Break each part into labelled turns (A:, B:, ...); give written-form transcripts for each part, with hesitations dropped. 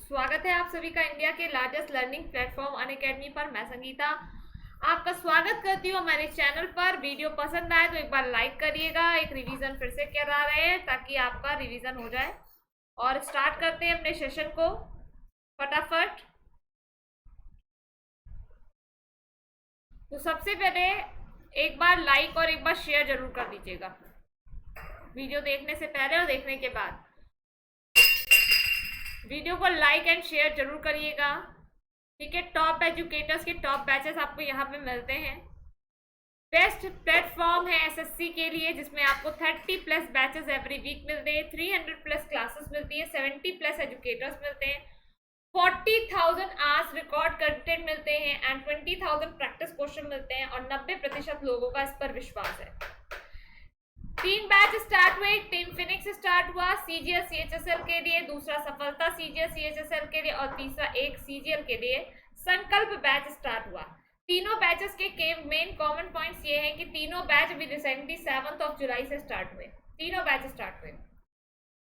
A: स्वागत है आप सभी का इंडिया के लार्जेस्ट लर्निंग प्लेटफॉर्म अनअकैडमी पर। मैं संगीता आपका स्वागत करती हूँ हमारे चैनल पर। वीडियो पसंद आए तो एक बार लाइक करिएगा। एक रिवीजन फिर से करा रहे हैं ताकि आपका रिवीजन हो जाए। और स्टार्ट करते हैं अपने सेशन को फटाफट। तो सबसे पहले एक बार लाइक और एक बार शेयर जरूर कर दीजिएगा वीडियो देखने से पहले और देखने के बाद। वीडियो को लाइक एंड शेयर जरूर करिएगा, ठीक है। टॉप एजुकेटर्स के टॉप बैचेस आपको यहाँ पे मिलते हैं। बेस्ट प्लेटफॉर्म है एसएससी के लिए, जिसमें आपको 30+ बैचेस एवरी वीक मिलते हैं, 300+ क्लासेस मिलती है, 70+ एजुकेटर्स मिलते हैं, 40,000 आवर्स रिकॉर्ड कंटेंट मिलते हैं एंड 20,000 प्रैक्टिस क्वेश्चन मिलते हैं। और 90% लोगों का इस पर विश्वास है। 3 बैच स्टार्ट हुए। टीम फिनिक्स स्टार्ट हुआ सीजीएल सीएचएसएल के लिए, दूसरा सफलता सीजीएल सीएचएसएल के लिए और तीसरा एक सीजीएल के लिए संकल्प बैच स्टार्ट हुआ। तीनों बैचेस के मेन कॉमन पॉइंट्स ये हैं कि तीनों बैच अभी रिसेंटली 7 जुलाई से स्टार्ट हुए। तीनों बैच स्टार्ट हुए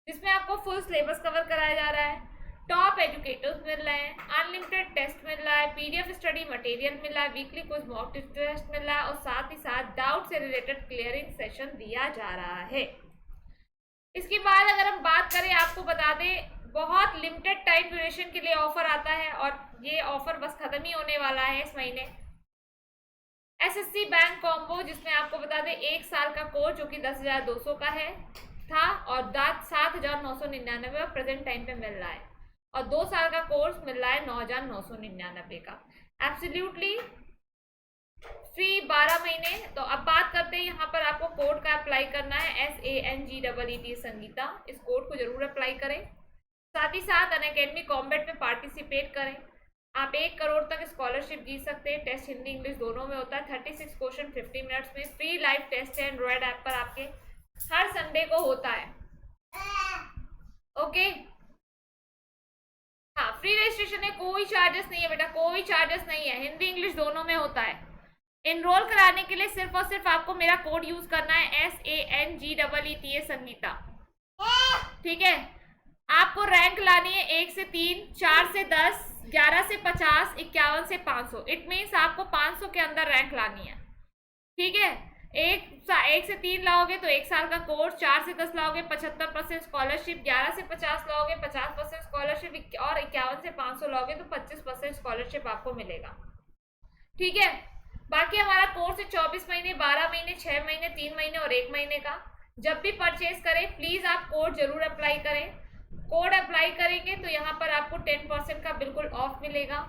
A: जिसमें आपको फुल सिलेबस कवर कराया जा रहा है, टॉप एजुकेटर्स मिल रहे हैं, अनलिमिटेड टेस्ट मिल रहा है, पीडीएफ स्टडी मटेरियल मिल रहा है, वीकली कुछ मॉक टेस्ट मिल रहा है और साथ ही साथ डाउट से रिलेटेड क्लियरिंग सेशन दिया जा रहा है। इसके बाद अगर हम बात करें, आपको बता दें बहुत लिमिटेड टाइम ड्यूरेशन के लिए ऑफर आता है और ये ऑफर बस खत्म ही होने वाला है इस महीने। एसएससी बैंक कॉम्बो, जिसमें आपको बता दें 1 साल का कोर्स जो कि 10,200 का है था और 7,999 प्रेजेंट टाइम पे मिल रहा है, और 2 साल का कोर्स मिल रहा है 9,999 का एब्सोल्युटली फ्री 12 महीने। तो अब बात करते हैं यहाँ पर आपको कोड का अप्लाई करना है, SANGEET संगीता। इस कोड को जरूर अप्लाई करें। साथ ही साथ अनअकैडमी कॉम्बैट में पार्टिसिपेट करें। आप 1 करोड़ तक स्कॉलरशिप जीत सकते हैं। टेस्ट हिंदी इंग्लिश दोनों में होता है। 36 क्वेश्चन 50 मिनट्स में। फ्री लाइव टेस्ट है एंड्रॉयड ऐप पर, आपके हर संडे को होता है। ओके हाँ, फ्री रजिस्ट्रेशन है, कोई चार्जेस नहीं है बेटा, कोई चार्जेस नहीं है। हिंदी इंग्लिश दोनों में होता है। एनरोल कराने के लिए सिर्फ और सिर्फ आपको मेरा कोड यूज करना है, SANGEET संगीता, ठीक है। आपको रैंक लानी है 1 से 3, 4 से 10, 11 से 50, 51 से 500। इट मीन्स आपको 500 के अंदर रैंक लानी है, ठीक है। 1 से 3 लाओगे तो 1 साल का कोर्स, 4 से 10 लाओगे 75% स्कॉलरशिप, 11 से 50 लाओगे 50% स्कॉलरशिप और 51 से 500 लाओगे तो 25% स्कॉलरशिप आपको मिलेगा, ठीक है। बाकी हमारा कोर्स है 24 महीने, 12 महीने, 6 महीने, 3 महीने और 1 महीने का। जब भी परचेज करें प्लीज आप कोड जरूर अप्लाई करें। कोड अप्लाई करेंगे तो यहाँ पर आपको 10% का बिल्कुल ऑफ मिलेगा।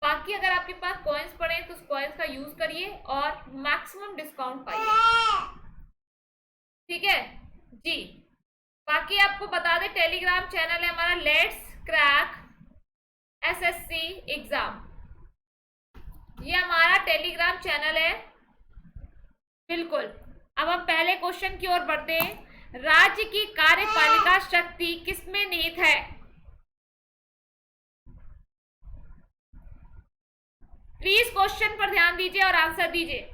A: बाकी अगर आपके पास कॉइन्स पड़े तो उस कॉइन्स का यूज करिए और मैक्सिमम डिस्काउंट पाइए, ठीक है जी। बाकी आपको बता दें टेलीग्राम चैनल है हमारा, लेट्स क्रैक SSC एग्जाम, ये हमारा टेलीग्राम चैनल है, बिल्कुल। अब हम पहले क्वेश्चन की ओर बढ़ते हैं। राज्य की कार्यपालिका शक्ति किसमें निहित है? प्लीज क्वेश्चन पर ध्यान दीजिए और आंसर दीजिए।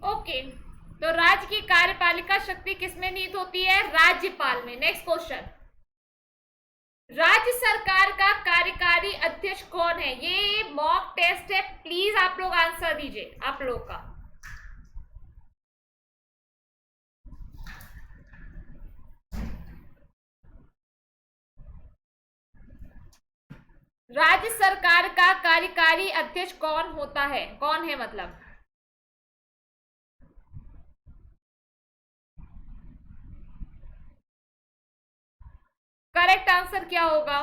A: ओके, तो राज्य की कार्यपालिका शक्ति किसमें निहित होती है? राज्यपाल में। नेक्स्ट क्वेश्चन, राज्य सरकार का कार्यकारी अध्यक्ष कौन है? ये मॉक टेस्ट है, प्लीज आप लोग आंसर दीजिए। आप लोग का राज्य सरकार का कार्यकारी अध्यक्ष कौन होता है? कौन है मतलब? करेक्ट आंसर क्या होगा?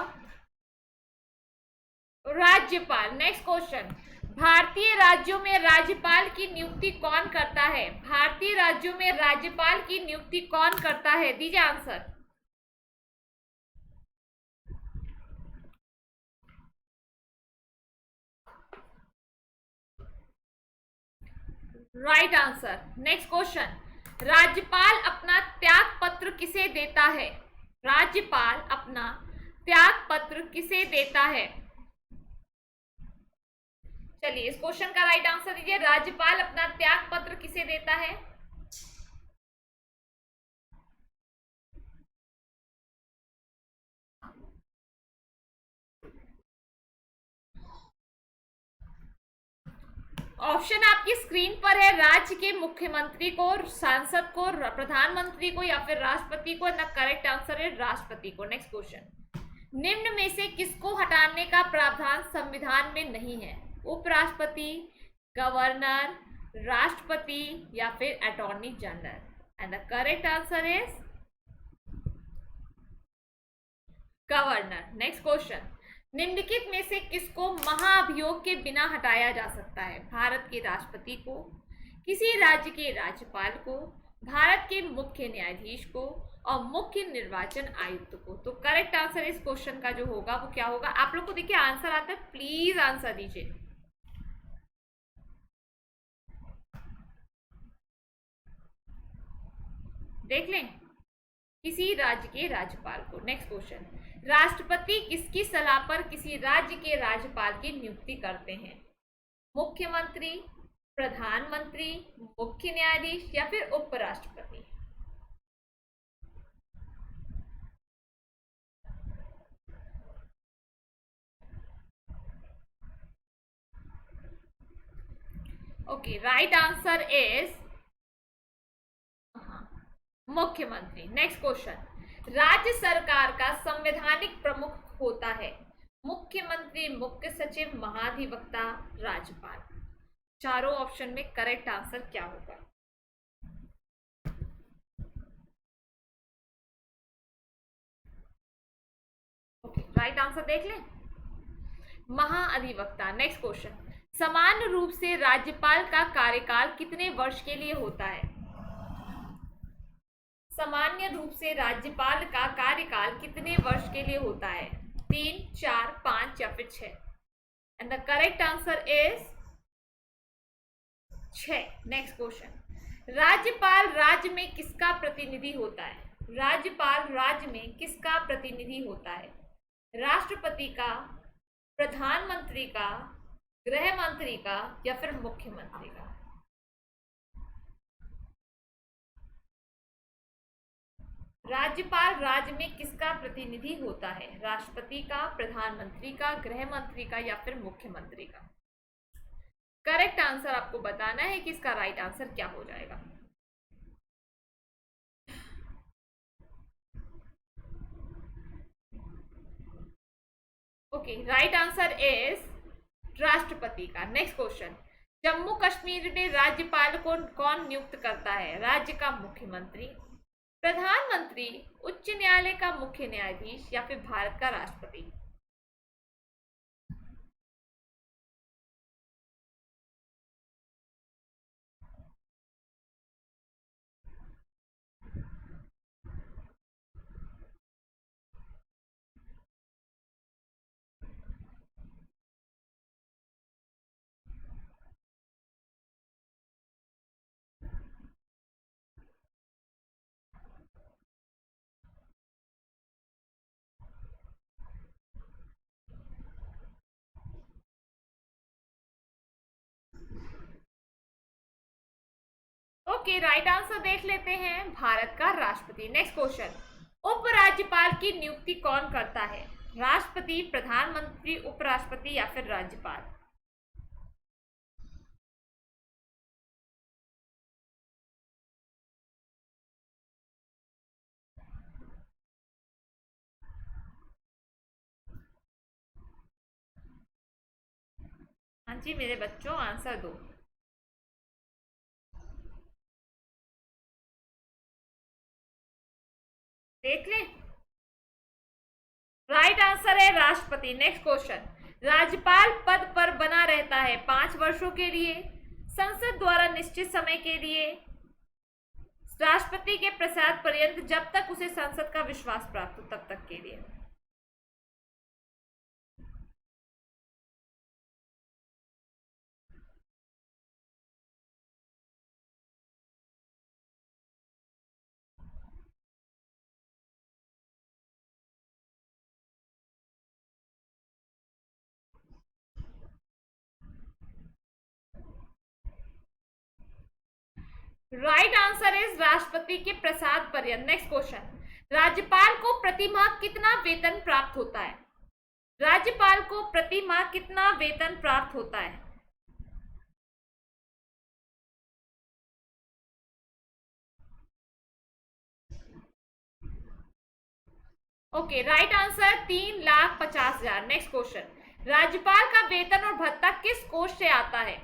A: राज्यपाल। नेक्स्ट क्वेश्चन, भारतीय राज्यों में राज्यपाल की नियुक्ति कौन करता है? भारतीय राज्यों में राज्यपाल की नियुक्ति कौन करता है? दीजिए answer. Right answer. Next question, राज्यपाल अपना त्याग पत्र किसे देता है? राज्यपाल अपना त्याग पत्र किसे देता है? चलिए इस क्वेश्चन का राइट आंसर दीजिए। राज्यपाल अपना त्याग पत्र किसे देता है? ऑप्शन आपकी स्क्रीन पर है। राज्य के मुख्यमंत्री को, सांसद को, प्रधानमंत्री को या फिर राष्ट्रपति को। ना, करेक्ट आंसर है राष्ट्रपति को। नेक्स्ट क्वेश्चन, निम्न में से किसको हटाने का प्रावधान संविधान में नहीं है? उपराष्ट्रपति, गवर्नर, राष्ट्रपति या फिर attorney general. And the correct answer is governor. Next question, निम्नलिखित में से किसको महाअभियोग के बिना हटाया जा सकता है? भारत के राष्ट्रपति को, किसी राज्य के राज्यपाल को, भारत के मुख्य न्यायाधीश को और मुख्य निर्वाचन आयुक्त को। तो करेक्ट आंसर इस क्वेश्चन का जो होगा वो क्या होगा? आप लोग को देखिए आंसर आता है, प्लीज आंसर दीजिए। देख लें, किसी राज्य के राज्यपाल को। नेक्स्ट क्वेश्चन, राष्ट्रपति किसकी सलाह पर किसी राज्य के राज्यपाल की नियुक्ति करते हैं? मुख्यमंत्री, प्रधानमंत्री, मुख्य न्यायाधीश या फिर उपराष्ट्रपति। ओके, राइट आंसर इज मुख्यमंत्री। नेक्स्ट क्वेश्चन, राज्य सरकार का संवैधानिक प्रमुख होता है? मुख्यमंत्री, मुख्य सचिव, महाधिवक्ता, राज्यपाल। चारों ऑप्शन में करेक्ट आंसर क्या होगा? ओके, राइट आंसर देख लें, महाअधिवक्ता। नेक्स्ट क्वेश्चन, समान रूप से राज्यपाल का कार्यकाल कितने वर्ष के लिए होता है? सामान्य रूप से राज्यपाल का कार्यकाल कितने वर्ष के लिए होता है? 3, 4, 5 या फिर 6। And the correct answer is 6। Next question, राज्यपाल राज्य में किसका प्रतिनिधि होता है? राज्यपाल राज्य में किसका प्रतिनिधि होता है? राष्ट्रपति का, प्रधानमंत्री का, गृह मंत्री का या फिर मुख्यमंत्री का। राज्यपाल राज्य में किसका प्रतिनिधि होता है? राष्ट्रपति का, प्रधानमंत्री का, गृह मंत्री का या फिर मुख्यमंत्री का। करेक्ट आंसर आपको बताना है कि इसका राइट आंसर क्या हो जाएगा। ओके, राइट आंसर इज राष्ट्रपति का। नेक्स्ट क्वेश्चन, जम्मू कश्मीर में राज्यपाल को कौन नियुक्त करता है? राज्य का मुख्यमंत्री, प्रधानमंत्री, उच्च न्यायालय का मुख्य न्यायाधीश या फिर भारत का राष्ट्रपति। ओके, राइट आंसर देख लेते हैं, भारत का राष्ट्रपति। नेक्स्ट क्वेश्चन, उपराज्यपाल की नियुक्ति कौन करता है? राष्ट्रपति, प्रधानमंत्री, उपराष्ट्रपति या फिर राज्यपाल। हाँ जी मेरे बच्चों, आंसर दो। देख लें, राइट आंसर है राष्ट्रपति। नेक्स्ट क्वेश्चन, राज्यपाल पद पर बना रहता है 5 वर्षों के लिए, संसद द्वारा निश्चित समय के लिए, राष्ट्रपति के प्रसाद पर्यंत जब तक उसे संसद का विश्वास प्राप्त हो तब तक के लिए। राइट आंसर इज राष्ट्रपति के प्रसाद पर्यंत। नेक्स्ट क्वेश्चन, राज्यपाल को प्रति माह कितना वेतन प्राप्त होता है? राज्यपाल को प्रति माह कितना वेतन प्राप्त होता है? Okay, right answer 3,50,000। Next question, राज्यपाल का वेतन और भत्ता किस कोष से आता है?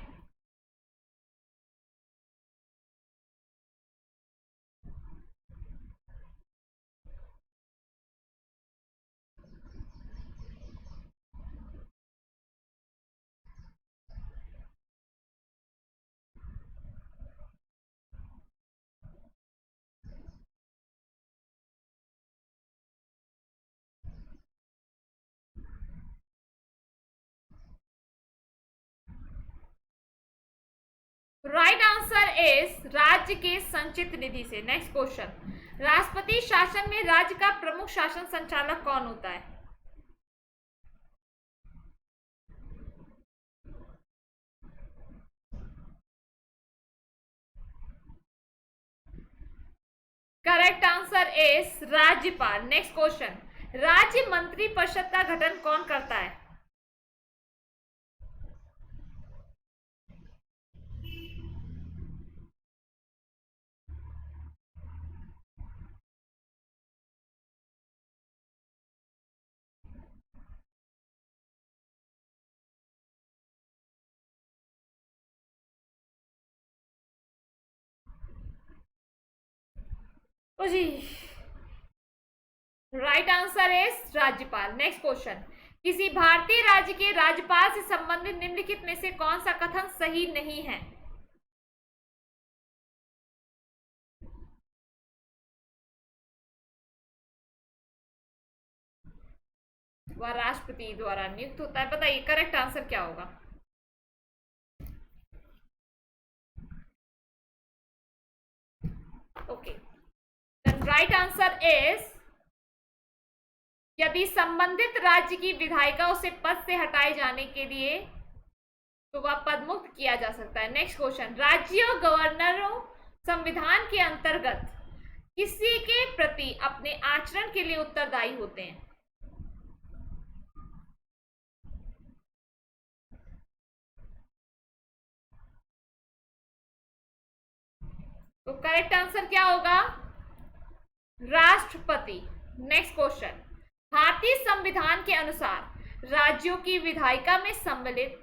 A: राइट आंसर इज राज्य के संचित निधि से। नेक्स्ट क्वेश्चन, राष्ट्रपति शासन में राज्य का प्रमुख शासन संचालक कौन होता है? करेक्ट आंसर इज राज्यपाल। नेक्स्ट क्वेश्चन, राज्य मंत्रिपरिषद का गठन कौन करता है? ओ जी, राइट आंसर इज राज्यपाल। नेक्स्ट क्वेश्चन, किसी भारतीय राज्य के राज्यपाल से संबंधित निम्नलिखित में से कौन सा कथन सही नहीं है? वह राष्ट्रपति द्वारा नियुक्त होता है। बताइए करेक्ट आंसर क्या होगा? Okay, then right answer is यदि संबंधित राज्य की विधायिका उसे पद से हटाए जाने के लिए तो वह पद मुक्त किया जा सकता है। नेक्स्ट क्वेश्चन, राज्यों गवर्नरों संविधान के अंतर्गत किसी के प्रति अपने आचरण के लिए उत्तरदायी होते हैं? तो करेक्ट आंसर क्या होगा? राष्ट्रपति। नेक्स्ट क्वेश्चन, भारतीय संविधान के अनुसार राज्यों की विधायिका में सम्मिलित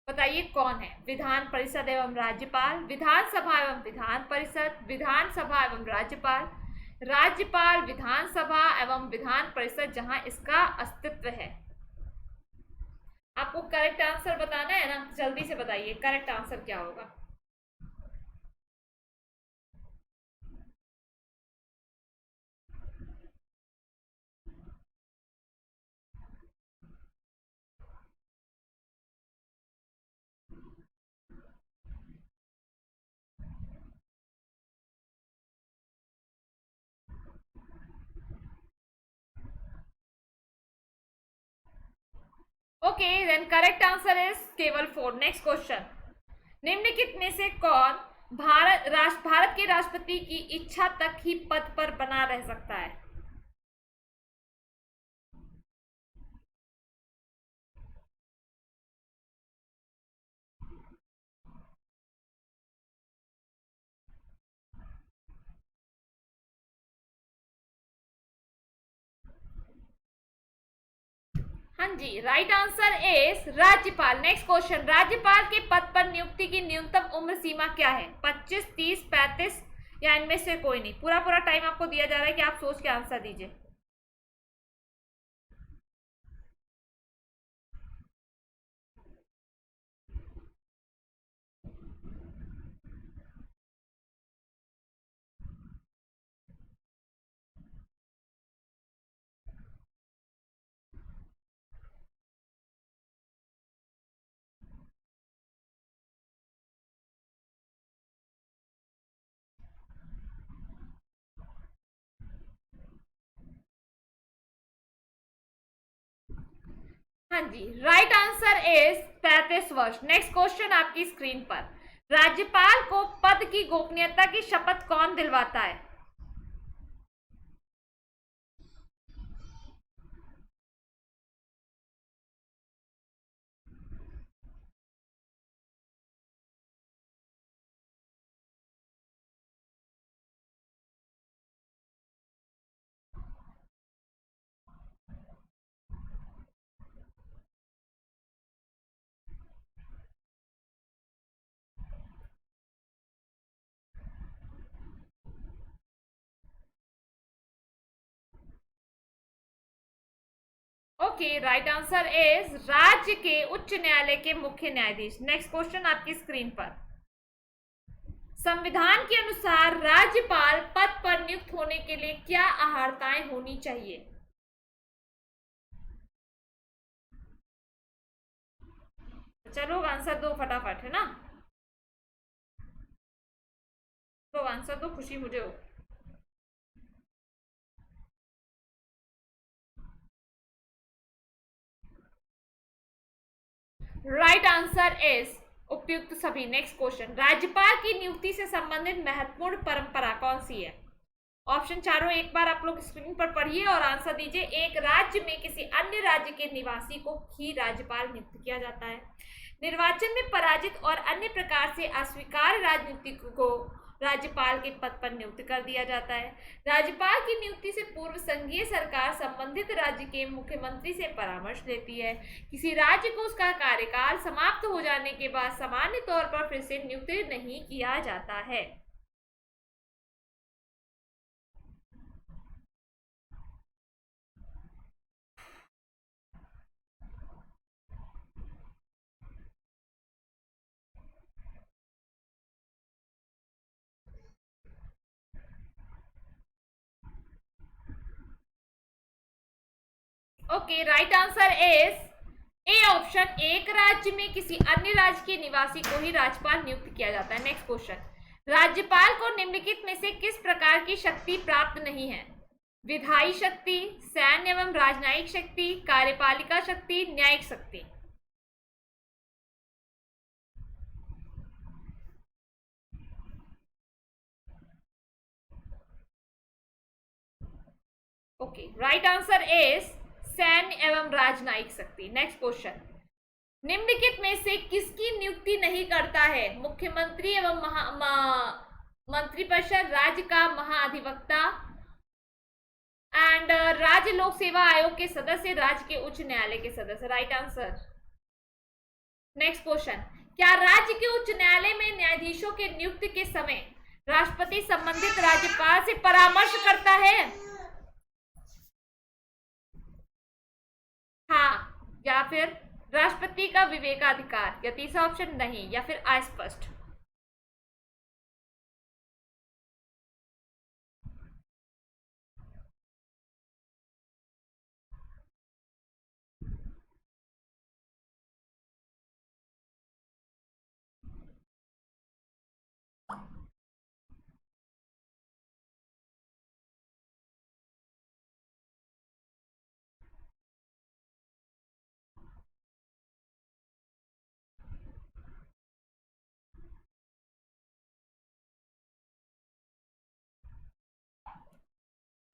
A: बताइए कौन है? विधान परिषद एवं राज्यपाल, विधानसभा एवं विधान परिषद, विधानसभा एवं राज्यपाल, राज्यपाल, विधानसभा एवं विधान परिषद जहां इसका अस्तित्व है। आपको करेक्ट आंसर बताना है ना, जल्दी से बताइए करेक्ट आंसर क्या होगा? Okay, then correct answer is केवल 4। नेक्स्ट क्वेश्चन, निम्नलिखित में से कौन भारत के राष्ट्रपति की इच्छा तक ही पद पर बना रह सकता है? हाँ जी, राइट आंसर इज राज्यपाल। नेक्स्ट क्वेश्चन, राज्यपाल के पद पर नियुक्ति की न्यूनतम उम्र सीमा क्या है? 25, 30, 35 या इनमें से कोई नहीं? पूरा पूरा टाइम आपको दिया जा रहा है कि आप सोच के आंसर दीजिए। हाँ जी, राइट आंसर इज 33 वर्ष। नेक्स्ट क्वेश्चन आपकी स्क्रीन पर, राज्यपाल को पद की गोपनीयता की शपथ कौन दिलवाता है? ओके, राइट आंसर इज राज्य के उच्च न्यायालय के मुख्य न्यायाधीश। नेक्स्ट क्वेश्चन आपकी स्क्रीन पर, संविधान के अनुसार राज्यपाल पद पर नियुक्त होने के लिए क्या अर्हताएं होनी चाहिए? चलो आंसर दो फटाफट, है ना? तो आंसर दो, खुशी मुझे हो। राइट आंसर इज उपयुक्त सभी। नेक्स्ट क्वेश्चन, राज्यपाल की नियुक्ति से संबंधित महत्वपूर्ण परंपरा कौन सी है? ऑप्शन चारों एक बार आप लोग स्क्रीन पर पढ़िए और आंसर दीजिए। एक राज्य में किसी अन्य राज्य के निवासी को ही राज्यपाल नियुक्त किया जाता है। निर्वाचन में पराजित और अन्य प्रकार से अस्वीकार्य राजनीतिक को राज्यपाल के पद पर नियुक्त कर दिया जाता है। राज्यपाल की नियुक्ति से पूर्व संघीय सरकार संबंधित राज्य के मुख्यमंत्री से परामर्श लेती है। किसी राज्य को उसका कार्यकाल समाप्त हो जाने के बाद सामान्य तौर पर फिर से नियुक्त नहीं किया जाता है। Okay, right answer is A option, एक राज्य में किसी अन्य राज्य के निवासी को ही राज्यपाल नियुक्त किया जाता है। नेक्स्ट क्वेश्चन, राज्यपाल को निम्नलिखित में से किस प्रकार की शक्ति प्राप्त नहीं है? विधायी शक्ति, सैन्य एवं राजनयिक शक्ति, कार्यपालिका शक्ति, न्यायिक शक्ति। ओके, राइट आंसर इज सैन्य एवं राजनयिक शक्ति। नेक्स्ट क्वेश्चन, निम्नलिखित में से किसकी नियुक्ति नहीं करता है? मुख्यमंत्री एवं मंत्रिपरिषद, राज्य का महाधिवक्ता एंड राज्य लोक सेवा आयोग के सदस्य, राज्य के उच्च न्यायालय के सदस्य। Right answer. नेक्स्ट क्वेश्चन, क्या राज्य के उच्च न्यायालय में न्यायाधीशों के नियुक्ति के समय राष्ट्रपति संबंधित राज्यपाल से परामर्श करता है? हाँ, या फिर राष्ट्रपति का विवेकाधिकार, या तीसरा ऑप्शन नहीं, या फिर अस्पष्ट।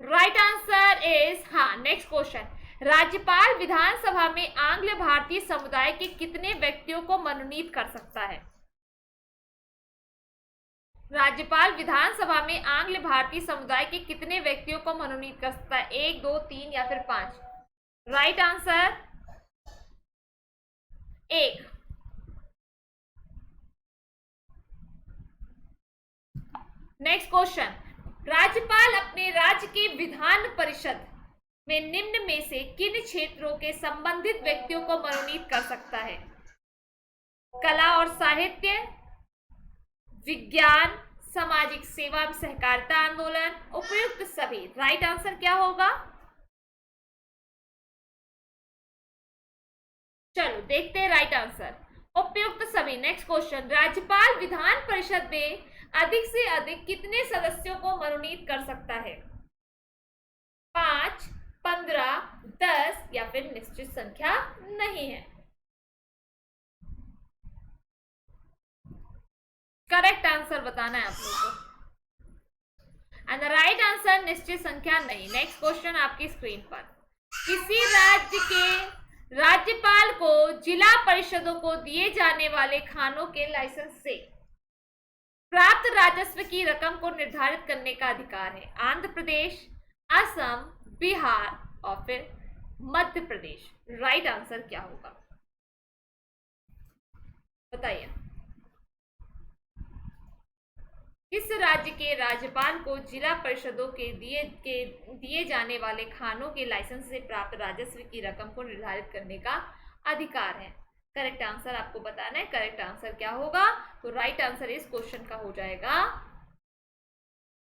A: राइट आंसर इज हाँ। नेक्स्ट क्वेश्चन, राज्यपाल विधानसभा में आंग्ल भारतीय समुदाय के कितने व्यक्तियों को मनोनीत कर सकता है? राज्यपाल विधानसभा में आंग्ल भारतीय समुदाय के कितने व्यक्तियों को मनोनीत कर सकता है? 1, 2, 3 या फिर 5? Right answer 1। नेक्स्ट क्वेश्चन, राज्यपाल अपने राज्य के विधान परिषद में निम्न में से किन क्षेत्रों के संबंधित व्यक्तियों को मनोनीत कर सकता है? कला और साहित्य, विज्ञान, सामाजिक सेवा एवं सहकारिता आंदोलन, उपयुक्त सभी। राइट आंसर क्या होगा? चलो देखते हैं राइट आंसर, उपयुक्त सभी। नेक्स्ट क्वेश्चन, राज्यपाल विधान परिषद में अधिक से अधिक कितने सदस्यों को मनोनीत कर सकता है? 5, 15, 10 या फिर निश्चित संख्या नहीं है। करेक्ट आंसर बताना है आप लोगों को। एंड द राइट आंसर निश्चित संख्या नहीं। नेक्स्ट क्वेश्चन आपकी स्क्रीन पर। किसी राज्य के राज्यपाल को जिला परिषदों को दिए जाने वाले खानों के लाइसेंस से प्राप्त राजस्व की रकम को निर्धारित करने का अधिकार है। आंध्र प्रदेश, असम, बिहार और फिर मध्य प्रदेश। राइट आंसर क्या होगा बताइए। किस राज्य के राज्यपाल को जिला परिषदों के दिए जाने वाले खानों के लाइसेंस से प्राप्त राजस्व की रकम को निर्धारित करने का अधिकार है? करेक्ट आंसर आपको बताना है। करेक्ट आंसर क्या होगा? तो राइट आंसर इस क्वेश्चन का हो जाएगा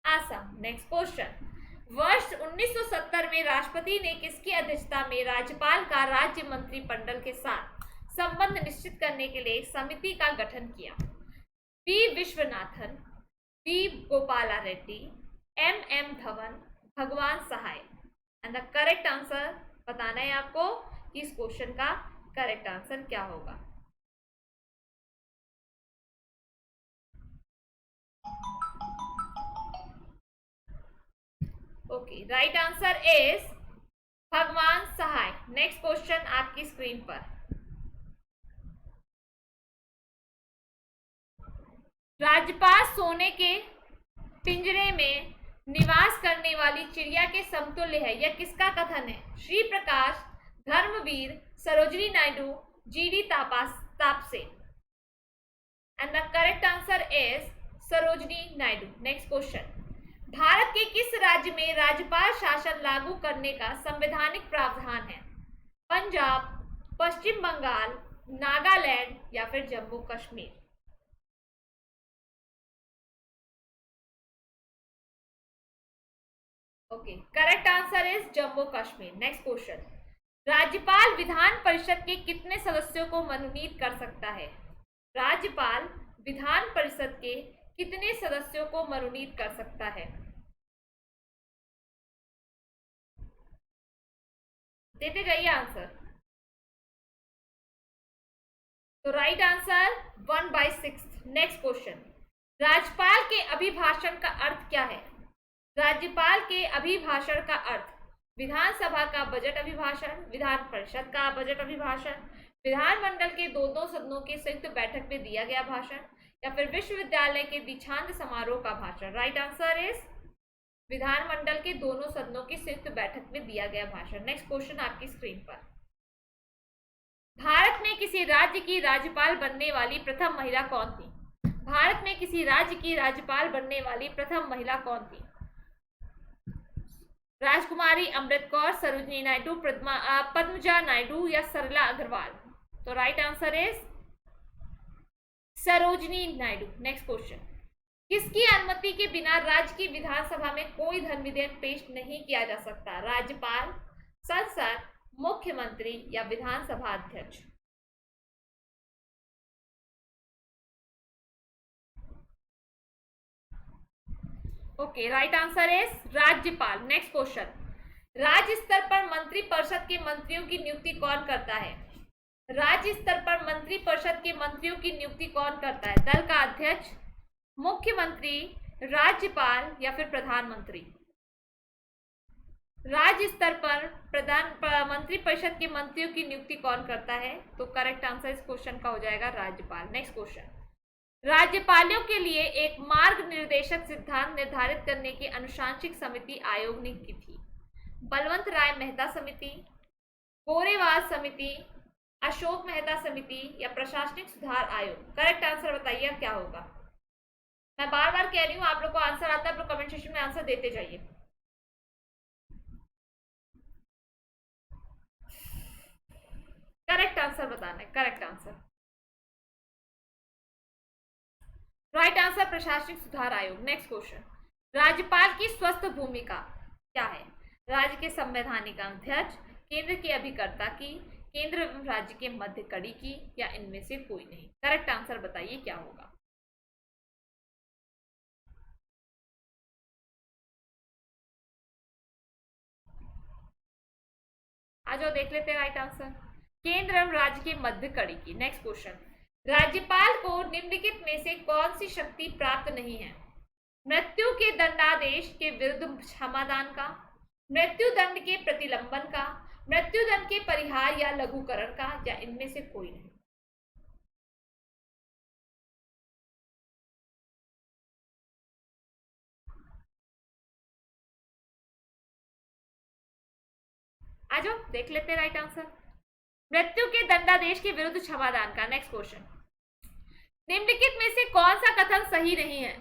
A: असम। Next question. वर्ष 1970 में राष्ट्रपति ने किसकी अध्यक्षता में राज्यपाल का राज्य मंत्रिमंडल के साथ संबंध निश्चित करने के लिए एक समिति का गठन किया? P Viswanathan, P Gopala Reddy, M Dhawan, Bhagwan Sahay. And the correct answer बताना है आपको कि इस क्वेश्चन का करेक्ट आंसर क्या होगा। ओके, राइट आंसर इज भगवान सहाय। नेक्स्ट क्वेश्चन आपकी स्क्रीन पर। राज्यपाल सोने के पिंजरे में निवास करने वाली चिड़िया के समतुल्य है, यह किसका कथन है? Shri Prakash, Dharmvir, Sarojini Naidu, GD Tapse. And the correct answer is Sarojini Naidu. Next question. Bharat के किस राज्य में राज्यपाल शासन लागू करने का संवैधानिक प्रावधान है? पंजाब, पश्चिम बंगाल, नागालैंड या फिर Jammu Kashmir. Okay, correct answer is Jammu Kashmir. Next question. राज्यपाल विधान परिषद के कितने सदस्यों को मनोनीत कर सकता है? राज्यपाल विधान परिषद के कितने सदस्यों को मनोनीत कर सकता है? देते जाइए आंसर। तो राइट आंसर 1/6। Next question. राज्यपाल के अभिभाषण का अर्थ क्या है? राज्यपाल के अभिभाषण का अर्थ विधानसभा का बजट अभिभाषण, विधान परिषद का बजट अभिभाषण, विधानमंडल के दोनों सदनों की संयुक्त बैठक में दिया गया भाषण या फिर विश्वविद्यालय के दीक्षांत समारोह का भाषण। राइट आंसर इज विधानमंडल के दोनों सदनों की संयुक्त बैठक में दिया गया भाषण। नेक्स्ट क्वेश्चन आपकी स्क्रीन पर। भारत में किसी राज्य की राज्यपाल बनने वाली प्रथम महिला कौन थी? भारत में किसी राज्य की राज्यपाल बनने वाली प्रथम महिला कौन थी? राजकुमारी, अमृत कौर, सरोजिनी नायडू, पद्मजा नायडू या सरला अग्रवाल। तो right answer is Sarojini Naidu. Next question. किसकी अनुमति के बिना राज्य की विधानसभा में कोई धन विधेयक पेश नहीं किया जा सकता? राज्यपाल, संसद, मुख्यमंत्री या विधानसभा अध्यक्ष। ओके, राइट आंसर इज राज्यपाल। Next question. राज्य स्तर पर मंत्रिपरिषद के मंत्रियों की नियुक्ति कौन करता है? राज्य स्तर पर मंत्रिपरिषद के मंत्रियों की नियुक्ति कौन करता है? दल का अध्यक्ष, मुख्यमंत्री, राज्यपाल या फिर प्रधानमंत्री। राज्य स्तर पर मंत्रिपरिषद के मंत्रियों की नियुक्ति कौन करता है? तो करेक्ट आंसर इस क्वेश्चन का हो जाएगा राज्यपाल। Next question. राज्यपालों के लिए एक मार्ग निर्देशक सिद्धांत निर्धारित करने की अनुशांसिक समिति आयोग ने की थी? बलवंत राय मेहता समिति, गोरेवाल समिति, अशोक मेहता समिति या प्रशासनिक सुधार आयोग। करेक्ट आंसर बताइए क्या होगा। मैं बार बार कह रही हूँ, आप लोग को आंसर आता है, आप लोग कमेंट सेक्शन में आंसर देते जाइए। करेक्ट आंसर बताना है। करेक्ट आंसर राइट आंसर प्रशासनिक सुधार आयोग। Next question. राज्यपाल की स्वस्थ भूमिका क्या है? राज्य के संवैधानिक अध्यक्ष, केंद्र के अभिकर्ता की, केंद्र एवं राज्य के मध्य कड़ी की या इनमें से कोई नहीं। करेक्ट आंसर बताइए क्या होगा। आ जाओ देख लेते हैं राइट आंसर। केंद्र एवं राज्य के मध्य कड़ी की। नेक्स्ट क्वेश्चन, राज्यपाल को निम्नलिखित में से कौन सी शक्ति प्राप्त नहीं है? मृत्यु के दंडादेश के विरुद्ध क्षमादान का, मृत्यु दंड के प्रतिलंबन का, मृत्यु दंड के परिहार या लघुकरण का, या इनमें से कोई नहीं। आ जाओ देख लेते हैं राइट आंसर। मृत्यु के दंडादेश के विरुद्ध क्षमादान का। नेक्स्ट क्वेश्चन, निम्नलिखित में से कौन सा कथन सही नहीं है?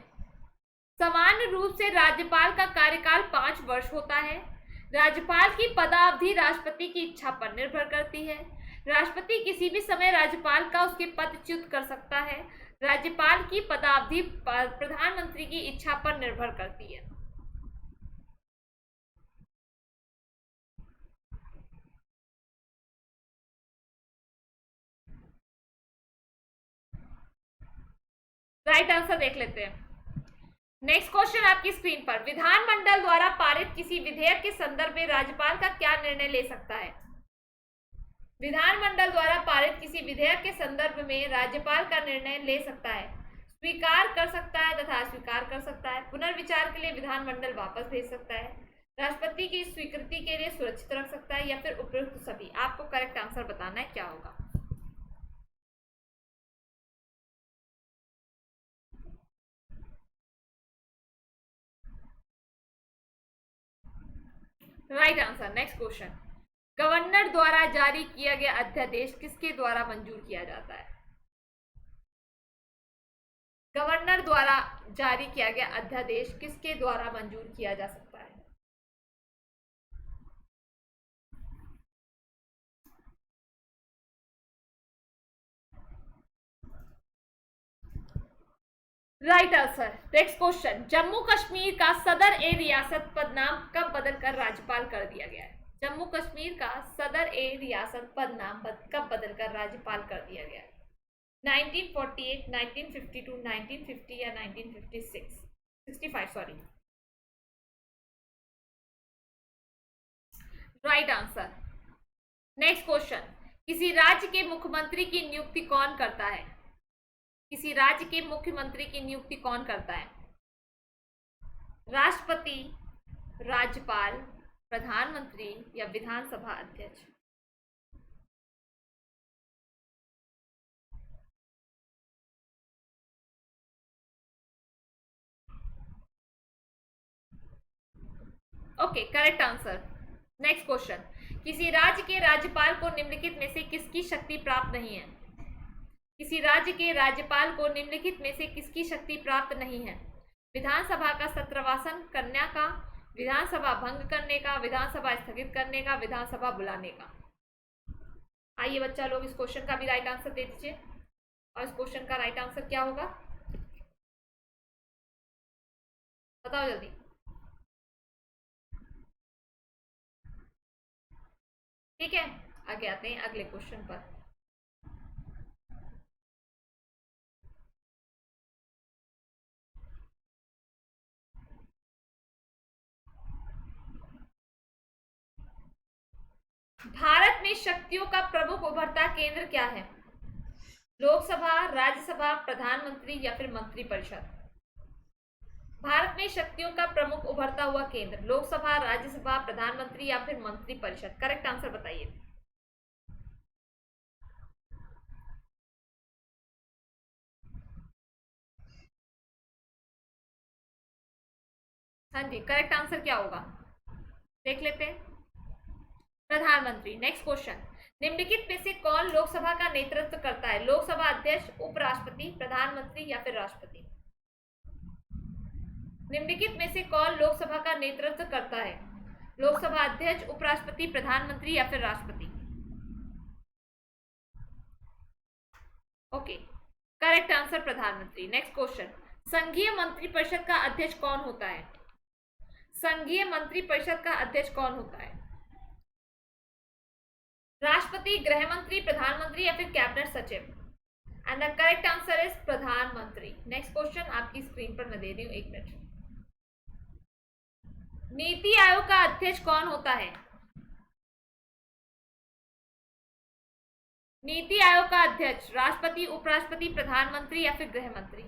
A: सामान्य रूप से राज्यपाल का कार्यकाल 5 वर्ष होता है। राज्यपाल की पदावधि राष्ट्रपति की इच्छा पर निर्भर करती है। राष्ट्रपति किसी भी समय राज्यपाल का उसके पदच्युत कर सकता है। राज्यपाल की पदावधि प्रधानमंत्री की इच्छा पर निर्भर करती है। राइट आंसर देख लेते हैं। नेक्स्ट क्वेश्चन आपकी स्क्रीन पर, विधानमंडल द्वारा पारित किसी विधेयक के संदर्भ में राज्यपाल का क्या निर्णय ले सकता है? विधानमंडल द्वारा पारित किसी विधेयक के संदर्भ में राज्यपाल का निर्णय ले सकता है, स्वीकार कर सकता है तथा अस्वीकार कर सकता है, पुनर्विचार के लिए विधानमंडल वापस भेज सकता है, राष्ट्रपति की स्वीकृति के लिए सुरक्षित रख सकता है, या फिर उपयुक्त सभी। आपको करेक्ट आंसर बताना है क्या होगा। Right answer. Next question, governor द्वारा जारी किया गया अध्यादेश किसके द्वारा मंजूर किया जाता है? गवर्नर द्वारा जारी किया गया अध्यादेश किसके द्वारा मंजूर किया जा सकता है? Right answer. Next question, Jammu Kashmir का सदर ए रियासत पद नाम कब बदलकर राज्यपाल कर दिया गया है? जम्मू कश्मीर का सदर ए रियासत पद नाम कब बदलकर राज्यपाल कर दिया गया है? 1948, 1952, 1950 या 1956? 65 sorry. Right answer. Next question, किसी राज्य के मुख्यमंत्री की नियुक्ति कौन करता है? किसी राज्य के मुख्यमंत्री की नियुक्ति कौन करता है? राष्ट्रपति, राज्यपाल, प्रधानमंत्री या विधानसभा अध्यक्ष? Okay, correct answer. Next question, किसी राज्य के राज्यपाल को निम्नलिखित में से किसकी शक्ति प्राप्त नहीं है? किसी राज्य के राज्यपाल को निम्नलिखित में से किसकी शक्ति प्राप्त नहीं है? विधानसभा का सत्रवासन करने का, विधानसभा भंग करने का, विधानसभा स्थगित करने का, विधानसभा बुलाने का। आइए बच्चा लोग इस क्वेश्चन का भी राइट आंसर दे दीजिए। और इस क्वेश्चन का राइट आंसर क्या होगा बताओ जल्दी। ठीक है, आगे आते हैं अगले क्वेश्चन पर। भारत में शक्तियों का प्रमुख उभरता केंद्र क्या है? लोकसभा, राज्यसभा, प्रधानमंत्री या फिर मंत्रिपरिषद? भारत में शक्तियों का प्रमुख उभरता हुआ केंद्र, लोकसभा, राज्यसभा, प्रधानमंत्री या फिर मंत्रिपरिषद? करेक्ट आंसर बताइए। हाँ जी, करेक्ट आंसर क्या होगा देख लेते हैं। प्रधानमंत्री। नेक्स्ट क्वेश्चन, निम्नलिखित में से कौन लोकसभा का नेतृत्व करता है? लोकसभा अध्यक्ष, उपराष्ट्रपति, प्रधानमंत्री या फिर राष्ट्रपति? निम्नलिखित में से कौन लोकसभा का नेतृत्व करता है? लोकसभा अध्यक्ष, उपराष्ट्रपति, प्रधानमंत्री या फिर राष्ट्रपति? ओके, करेक्ट आंसर प्रधानमंत्री। नेक्स्ट क्वेश्चन, संघीय मंत्रिपरिषद का अध्यक्ष कौन होता है? संघीय मंत्रिपरिषद का अध्यक्ष कौन होता है? राष्ट्रपति, गृह मंत्री, प्रधानमंत्री या फिर कैबिनेट सचिव? And the correct answer is प्रधानमंत्री। नेक्स्ट क्वेश्चन आपकी स्क्रीन पर मैं दे रही हूँ, 1 मिनट। नीति आयोग का अध्यक्ष कौन होता है? नीति आयोग का अध्यक्ष राष्ट्रपति, उपराष्ट्रपति, प्रधानमंत्री या फिर गृह मंत्री?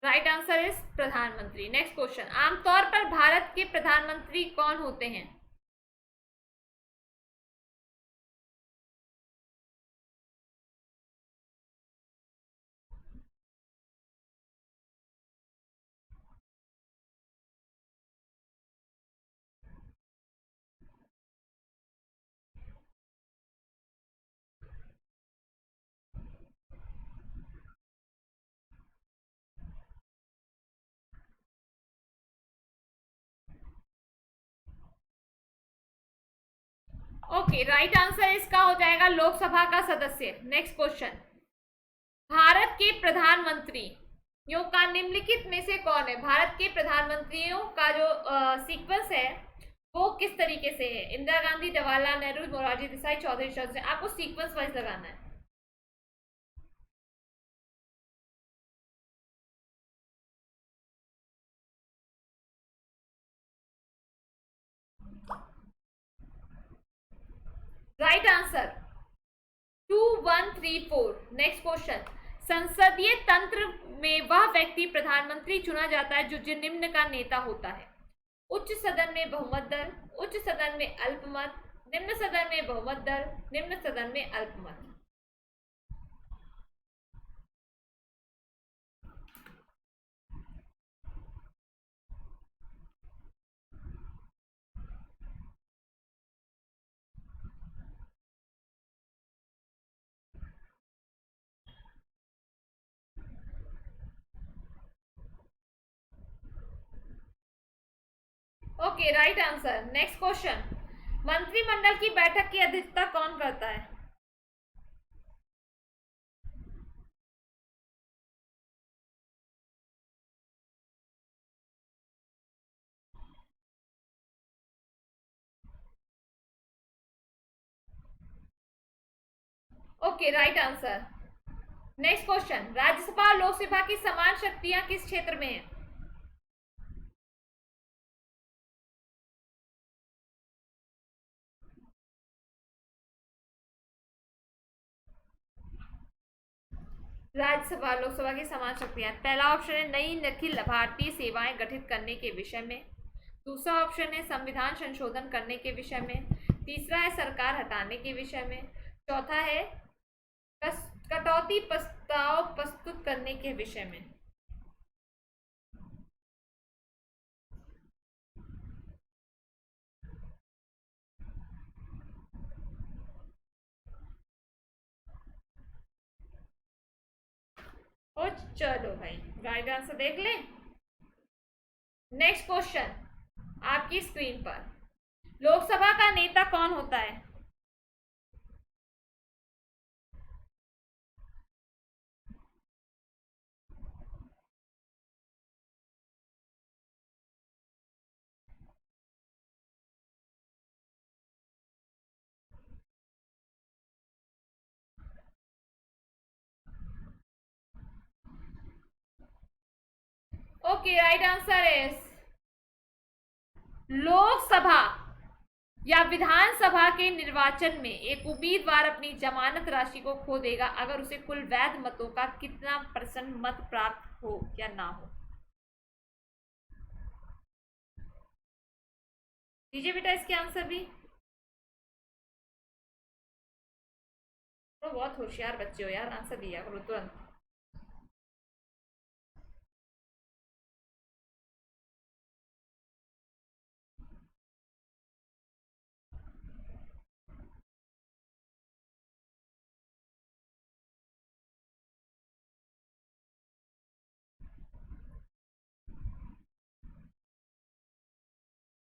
A: राइट आंसर इज प्रधानमंत्री। नेक्स्ट क्वेश्चन, आमतौर पर भारत के प्रधानमंत्री कौन होते हैं? ओके, राइट आंसर इसका हो जाएगा लोकसभा का सदस्य। नेक्स्ट क्वेश्चन, भारत के प्रधानमंत्रियों का निम्नलिखित में से कौन है? भारत के प्रधानमंत्रियों का जो सीक्वेंस है वो किस तरीके से है? इंदिरा गांधी, जवाहरलाल नेहरू, मोरारजी देसाई, चौधरी चरण सिंह। आपको सीक्वेंस वाइज लगाना है। Right answer 2134। नेक्स्ट क्वेश्चन, संसदीय तंत्र में वह व्यक्ति प्रधानमंत्री चुना जाता है जो निम्न का नेता होता है? उच्च सदन में बहुमत दर, उच्च सदन में अल्पमत, निम्न सदन में बहुमत दर, निम्न सदन में अल्पमत। Okay, right answer. Next question, मंत्रिमंडल की बैठक की अध्यक्षता कौन करता है? Okay, right answer. Next question, Rajya Sabha और लोकसभा की समान शक्तियां किस क्षेत्र में है? राज्यसभा लोकसभा की समान शक्तियां, पहला ऑप्शन है नई अखिल भारतीय सेवाएं गठित करने के विषय में, दूसरा ऑप्शन है संविधान संशोधन करने के विषय में, तीसरा है सरकार हटाने के विषय में, चौथा है कटौती प्रस्ताव प्रस्तुत करने के विषय में। ओ चलो भाई, राइट आंसर देख लें। नेक्स्ट क्वेश्चन आपकी स्क्रीन पर, लोकसभा का नेता कौन होता है? Okay, right answer is Lok Sabha या विधानसभा के निर्वाचन में एक उम्मीदवार अपनी जमानत राशि को खो देगा अगर उसे कुल वैध मतों का कितना % मत प्राप्त हो या ना हो। दीजिए बेटा इसके आंसर भी। तो बहुत होशियार बच्चे हो यार, आंसर दिया करो तुरंत।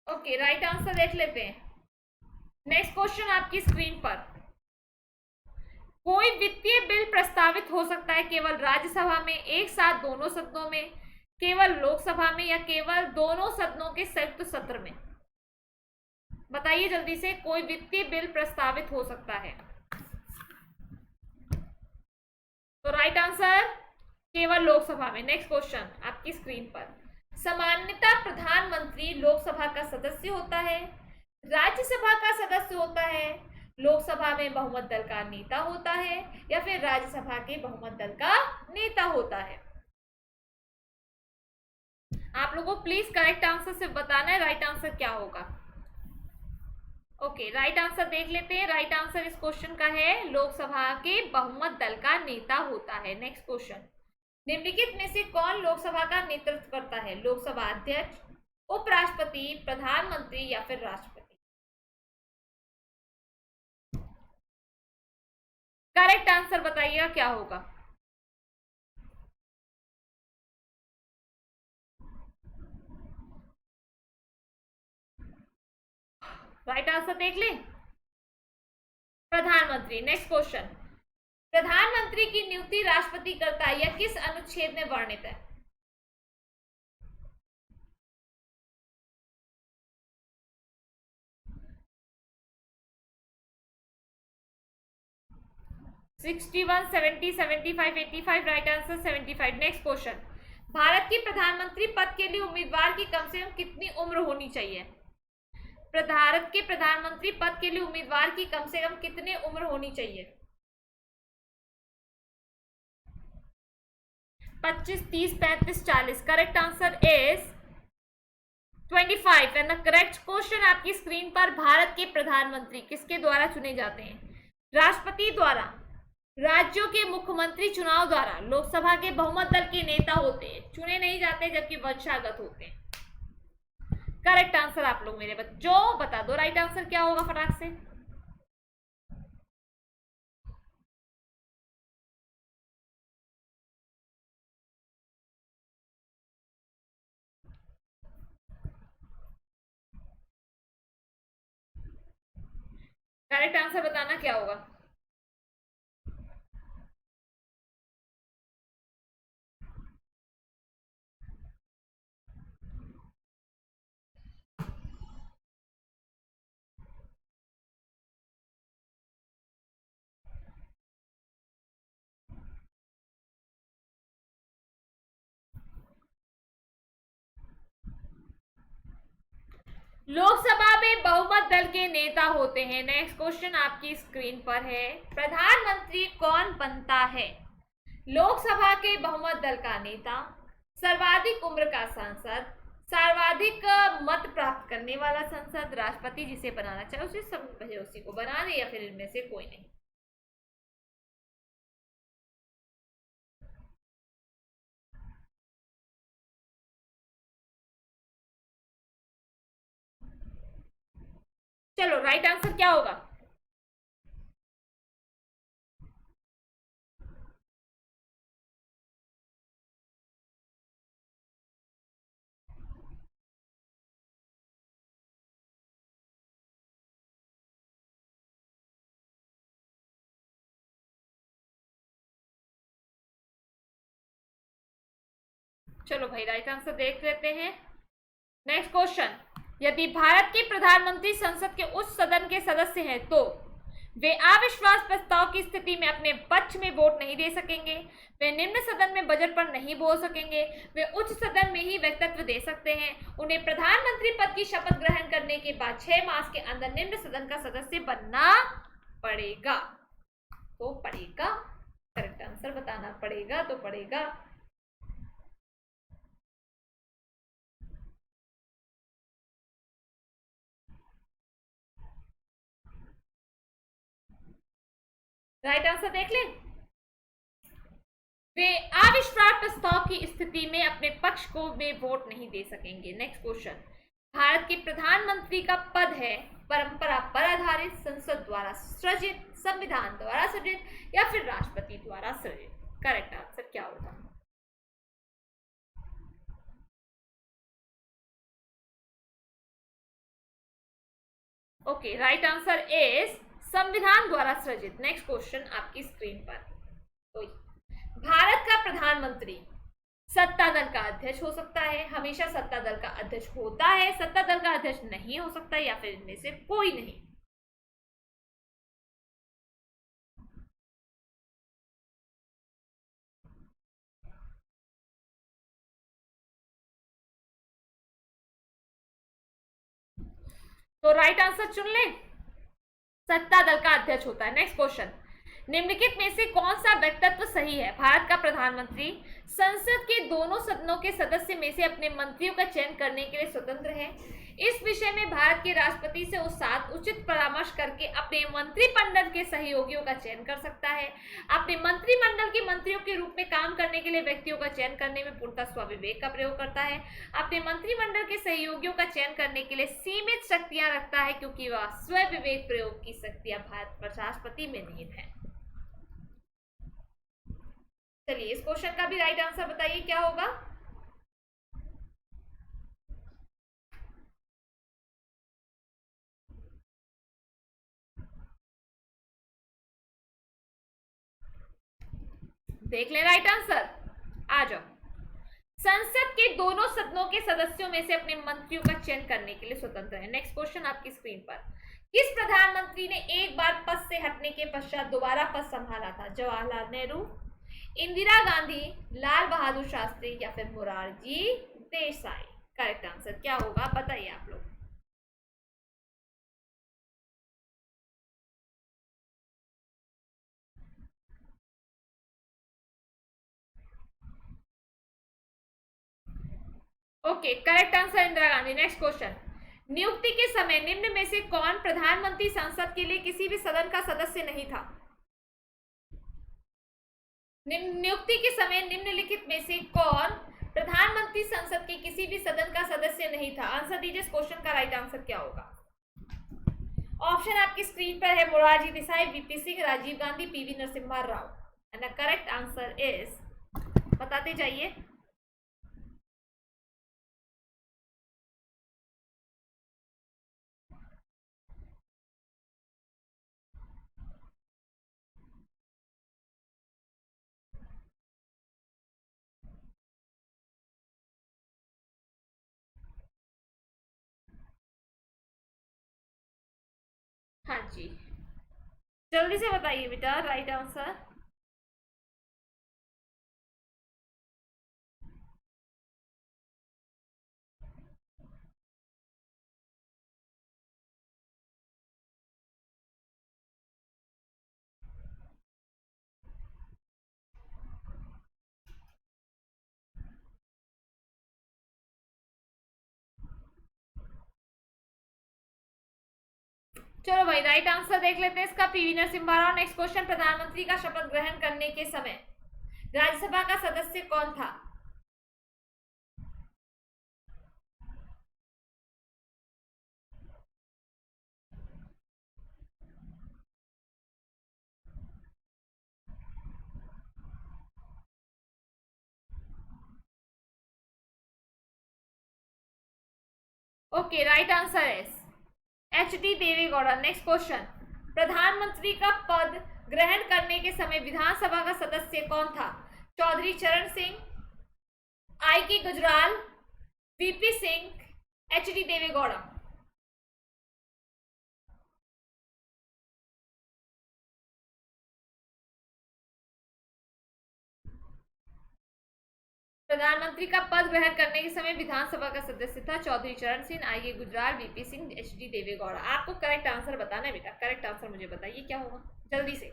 A: ओके, राइट आंसर देख लेते हैं। नेक्स्ट क्वेश्चन आपकी स्क्रीन पर, कोई वित्तीय बिल प्रस्तावित हो सकता है केवल राज्यसभा में, एक साथ दोनों सदनों में, केवल लोकसभा में या केवल दोनों सदनों के संयुक्त सत्र में? बताइए जल्दी से, कोई वित्तीय बिल प्रस्तावित हो सकता है। तो राइट आंसर केवल लोकसभा में। नेक्स्ट क्वेश्चन आपकी स्क्रीन पर, सामान्यतः प्रधानमंत्री लोकसभा का सदस्य होता है, राज्यसभा का सदस्य होता है, लोकसभा में बहुमत दल का नेता होता है, या फिर राज्यसभा के बहुमत दल का नेता होता है? आप लोगों को प्लीज करेक्ट आंसर से बताना है राइट आंसर क्या होगा। ओके, राइट आंसर देख लेते हैं। राइट आंसर इस क्वेश्चन का है लोकसभा के बहुमत दल का नेता होता है। नेक्स्ट क्वेश्चन, निम्नलिखित में से कौन लोकसभा का नेतृत्व करता है? लोकसभा अध्यक्ष, उपराष्ट्रपति, प्रधानमंत्री या फिर राष्ट्रपति? करेक्ट आंसर बताइएगा क्या होगा। राइट आंसर देख ले, प्रधानमंत्री। नेक्स्ट क्वेश्चन, प्रधानमंत्री की नियुक्ति राष्ट्रपति करता है, यह किस अनुच्छेद में वर्णित है? Sixty 70, 75, 85। Right answer 75। Next question, Bharat के प्रधानमंत्री पद के लिए उम्मीदवार की कम से कम कितनी उम्र होनी चाहिए? भारत के प्रधानमंत्री पद के लिए उम्मीदवार की कम से कम कितनी उम्र होनी चाहिए? 25, 30, 35, 40। Correct answer is 25 and the correct question आपकी स्क्रीन पर, भारत के प्रधानमंत्री किसके द्वारा चुने जाते हैं? राष्ट्रपति द्वारा, राज्यों के मुख्यमंत्री चुनाव द्वारा, लोकसभा के बहुमत दल के नेता होते हैं, चुने नहीं जाते जबकि वंशागत होते हैं। करेक्ट आंसर आप लोग मेरे बच्चों बता दो, राइट आंसर क्या होगा फटाक से। करेक्ट आंसर बताना क्या होगा। लोकसभा में बहुमत दल के नेता होते हैं। नेक्स्ट क्वेश्चन आपकी स्क्रीन पर है, प्रधानमंत्री कौन बनता है? लोकसभा के बहुमत दल का नेता, सर्वाधिक उम्र का सांसद, सर्वाधिक मत प्राप्त करने वाला संसद, राष्ट्रपति जिसे बनाना चाहे उसे सब उसी को बना दे, या फिर इनमें से कोई नहीं। चलो राइट आंसर क्या होगा? चलो भाई राइट आंसर देख लेते हैं। नेक्स्ट क्वेश्चन, यदि भारत के प्रधानमंत्री संसद के उच्च सदन के सदस्य हैं तो वे अविश्वास प्रस्ताव की स्थिति में अपने पक्ष में वोट नहीं दे सकेंगे, वे निम्न सदन में बजट पर नहीं बोल सकेंगे, वे उच्च सदन में ही वक्तव्य दे सकते हैं, उन्हें प्रधानमंत्री पद की शपथ ग्रहण करने के बाद 6 मास के अंदर निम्न सदन का सदस्य बनना पड़ेगा। तो पड़ेगा, करेक्ट आंसर बताना पड़ेगा तो पड़ेगा। राइट आंसर देख लें, वे अविश्वास प्रस्ताव की स्थिति में अपने पक्ष को वे वोट नहीं दे सकेंगे। नेक्स्ट क्वेश्चन, भारत के प्रधानमंत्री का पद है परंपरा पर आधारित, संसद द्वारा सृजित, संविधान द्वारा सृजित या फिर राष्ट्रपति द्वारा सृजित? करेक्ट आंसर क्या होगा? ओके, राइट आंसर इज संविधान द्वारा सृजित। नेक्स्ट क्वेश्चन आपकी स्क्रीन पर, तो भारत का प्रधानमंत्री सत्ता दल का अध्यक्ष हो सकता है, हमेशा सत्ता दल का अध्यक्ष होता है, सत्ता दल का अध्यक्ष नहीं हो सकता, या फिर इनमें से कोई नहीं? तो राइट आंसर चुन ले, सत्ता दल का अध्यक्ष होता है। नेक्स्ट क्वेश्चन, निम्नलिखित में से कौन सा व्यक्तित्व सही है? भारत का प्रधानमंत्री संसद के दोनों सदनों के सदस्य में से अपने मंत्रियों का चयन करने के लिए स्वतंत्र है। इस विषय में भारत के राष्ट्रपति से साथ उचित परामर्श करके अपने मंत्रिमंडल के सहयोगियों का चयन कर सकता है। अपने मंत्रिमंडल के मंत्रियों के रूप में काम करने के लिए व्यक्तियों का चयन करने में पूर्णतः स्वविवेक का प्रयोग करता है। अपने मंत्रिमंडल के सहयोगियों का चयन करने के लिए सीमित शक्तियां रखता है, क्योंकि वह स्वविवेक प्रयोग की शक्तियां भारत राष्ट्रपति में निहित है। चलिए इस क्वेश्चन का भी राइट आंसर बताइए क्या होगा। देख ले राइट आंसर, आ जाओ। संसद के दोनों सदनों के सदस्यों में से अपने मंत्रियों का चयन करने के लिए स्वतंत्र है। नेक्स्ट क्वेश्चन आपकी स्क्रीन पर, किस प्रधानमंत्री ने एक बार पद से हटने के पश्चात दोबारा पद संभाला था? जवाहरलाल नेहरू, इंदिरा गांधी, लाल बहादुर शास्त्री या फिर मोरारजी देसाई? करेक्ट आंसर क्या होगा बताइए आप लोग। Okay, correct answer Indira Gandhi. Next question, नियुक्ति के समय निम्न में से कौन प्रधानमंत्री संसद के लिए किसी भी सदन का सदस्य नहीं था? नियुक्ति के समय निम्नलिखित में से कौन प्रधानमंत्री संसद के किसी भी सदन का सदस्य नहीं था? आंसर दीजिए, इस क्वेश्चन का राइट आंसर क्या होगा। ऑप्शन आपकी स्क्रीन पर है, Morarji Desai, VP Singh, Rajiv Gandhi, PV Narasimha Rao. And the correct answer is, बताते जाइए। हाँ जी, जल्दी से बताइए बेटा राइट आंसर। चलो भाई राइट आंसर देख लेते हैं इसका, PV Narasimha Rao. Next question, प्रधानमंत्री का शपथ ग्रहण करने के समय राज्यसभा का सदस्य कौन था? Okay, right answer is H D Deve Gowda. Next question, प्रधानमंत्री का पद ग्रहण करने के समय विधानसभा का सदस्य कौन था? चौधरी चरण Singh, I K Gujral, VP Singh, H D Deve Gowda? प्रधानमंत्री का पद ग्रहण करने के समय विधानसभा का सदस्य था चौधरी चरण Singh, I K Gujral, VP Singh, H D Deve Gowda. आपको करेक्ट आंसर बताना है बेटा, करेक्ट आंसर मुझे बताइए क्या होगा जल्दी से।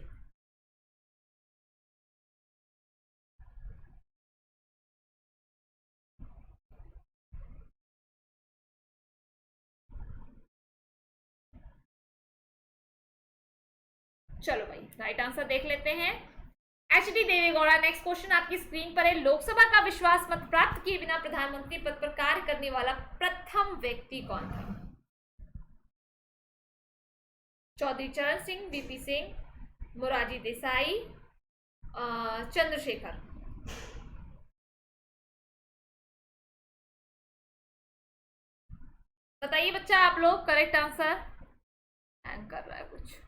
A: चलो भाई राइट आंसर देख लेते हैं, H D Deve Gowda. Next question आपकी स्क्रीन पर है, लोकसभा का विश्वास मत प्राप्त किए बिना प्रधानमंत्री पद पर कार्य करने वाला प्रथम व्यक्ति कौन था? चौधरी चरण सिंह, वीपी सिंह, मोरारजी देसाई, चंद्रशेखर? बताइए बच्चा आप लोग करेक्ट आंसर। हैंग कर रहा है कुछ।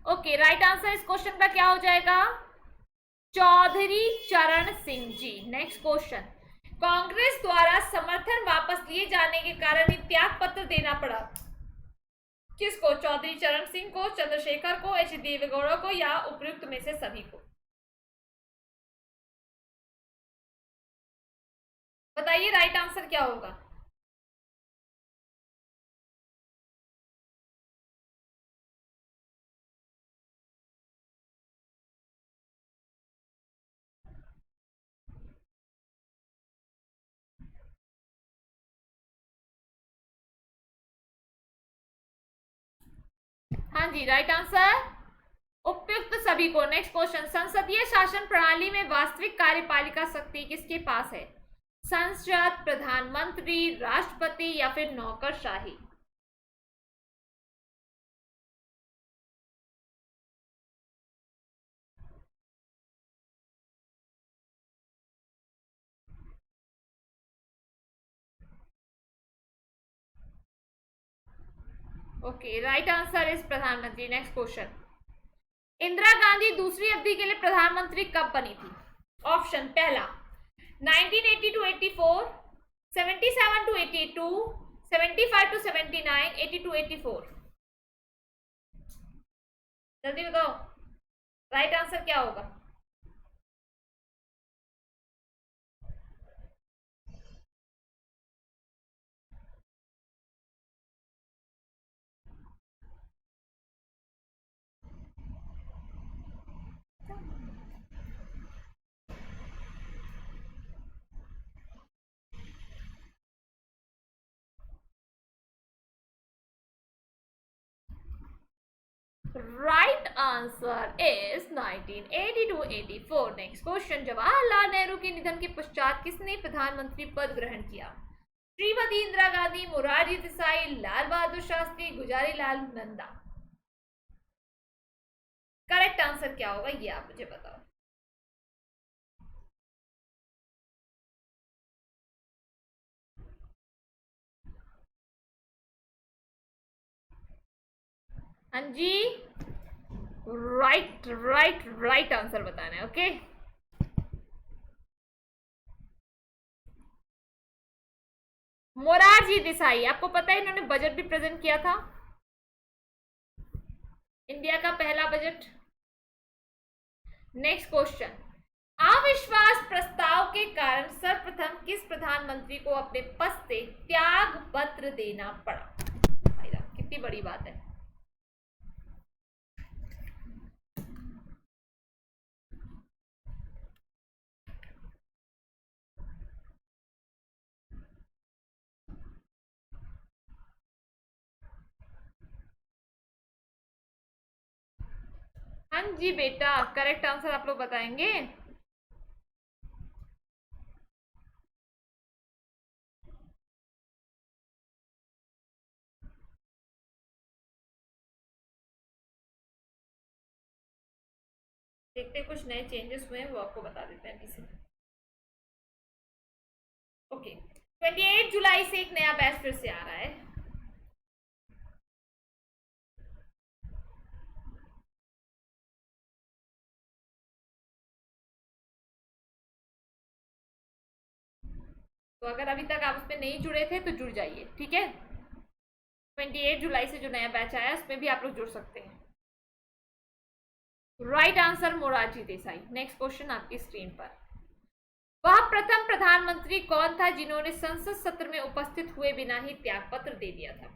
A: ओके, राइट आंसर इस क्वेश्चन का क्या हो जाएगा? चौधरी चरण सिंह जी। नेक्स्ट क्वेश्चन, कांग्रेस द्वारा समर्थन वापस लिए जाने के कारण ही त्याग पत्र देना पड़ा। किसको? चौधरी चरण सिंह को, चंद्रशेखर को, एच देवेगौड़ा को, या उपयुक्त में से सभी को? बताइए राइट आंसर क्या होगा। हाँ जी, राइट आंसर उपयुक्त सभी को। नेक्स्ट क्वेश्चन, संसदीय शासन प्रणाली में वास्तविक कार्यपालिका शक्ति किसके पास है? संसद, प्रधानमंत्री, राष्ट्रपति, या फिर नौकरशाही? ओके, राइट आंसर इज प्रधानमंत्री। नेक्स्ट क्वेश्चन, इंदिरा गांधी दूसरी अवधि के लिए प्रधानमंत्री कब बनी थी? ऑप्शन पहला 1980 टू 84, 77 टू 82, 75 टू 79, 80 टू 84। जल्दी बताओ राइट आंसर क्या होगा। Right answer is 1980 to 84। Next question, Jawaharlal Nehru के निधन के पश्चात किसने प्रधानमंत्री पद ग्रहण किया? श्रीमती इंदिरा गांधी, मोरारजी देसाई, लाल बहादुर शास्त्री, गुजारी लाल नंदा। करेक्ट आंसर क्या होगा ये आप मुझे बताओ। हाँ जी, राइट राइट राइट आंसर बताना है। ओके, मोरारजी देसाई। आपको पता है इन्होंने बजट भी प्रेजेंट किया था, इंडिया का पहला बजट। नेक्स्ट क्वेश्चन, अविश्वास प्रस्ताव के कारण सर्वप्रथम किस प्रधानमंत्री को अपने पद से त्याग पत्र देना पड़ा? भाई कितनी बड़ी बात है। हाँ जी बेटा, करेक्ट आंसर आप लोग बताएंगे। देखते कुछ नए चेंजेस हुए हैं वो आपको बता देते हैं किसी। ओके, 28 जुलाई से एक नया बैच फिर से आ रहा है। तो अगर अभी तक आप उसमें नहीं जुड़े थे तो जुड़ जाइए, ठीक है। 28 जुलाई से जो नया बैच आया है उसमें भी आप लोग जुड़ सकते हैं। Right answer Morarji Desai. Next question आपकी स्क्रीन पर, वह प्रथम प्रधानमंत्री कौन था जिन्होंने संसद सत्र में उपस्थित हुए बिना ही त्यागपत्र दे दिया था?